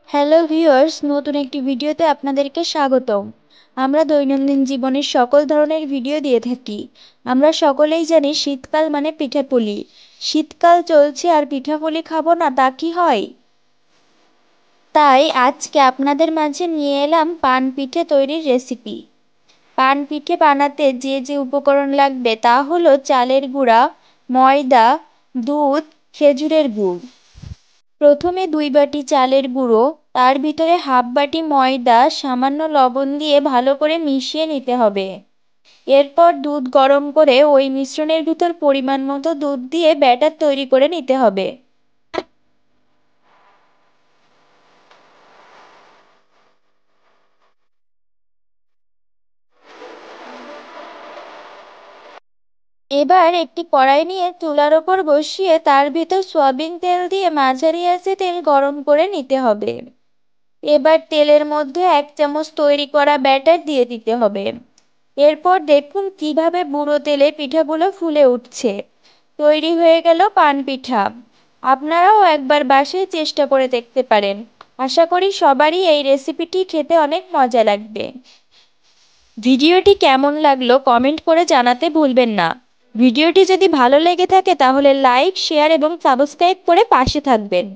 Hello viewers, নতুন একটি ভিডিওতে আপনাদেরকে স্বাগতম। আমরা দৈনন্দিন জীবনের সকল ধরনের ভিডিও দিয়ে থাকি। আমরা সকলেই জানি শীতকাল মানে পিঠাপুলি। শীতকাল চলছে আর পিঠাপুলি খাবো না তা কি হয়? তাই আজকে আপনাদের মাঝে নিয়ে এলাম পান পিঠে তৈরির রেসিপি। পান পিঠে বানাতে যে যে উপকরণ লাগবে তা হলো চালের গুঁড়া, ময়দা, দুধ, খেজুরের গুড়। প্রথমে 2 বাটি চালের গুঁড়ো, তার ভিতরে হাফ বাটি ময়দা, সামান্য লবণ দিয়ে ভালো করে মিশিয়ে নিতে হবে। এরপর দুধ গরম করে ওই মিশ্রণের ভিতর পরিমাণ মতো দুধ দিয়ে ব্যাটার তৈরি করে নিতে হবে। এবার একটি কড়াই নিয়ে চুলার ওপর বসিয়ে তার ভিতর সয়াবিন তেল দিয়ে মাঝারি আঁচে তেল গরম করে নিতে হবে। এবার তেলের মধ্যে 1 চামচ তৈরি করা ব্যাটার দিয়ে দিতে হবে। এরপর দেখুন কিভাবে বুড়ো তেলে পিঠাগুলো ফুলে উঠছে। তৈরি হয়ে গেল পান পিঠা। আপনারাও একবার বাসায় চেষ্টা করে দেখতে পারেন। আশা করি সবারই এই রেসিপিটি খেতে অনেক মজা লাগবে। ভিডিওটি কেমন লাগলো কমেন্ট করে জানাতে ভুলবেন না। ভিডিওটি যদি ভালো লেগে থাকে তাহলে লাইক, শেয়ার এবং সাবস্ক্রাইব করে পাশে থাকবেন।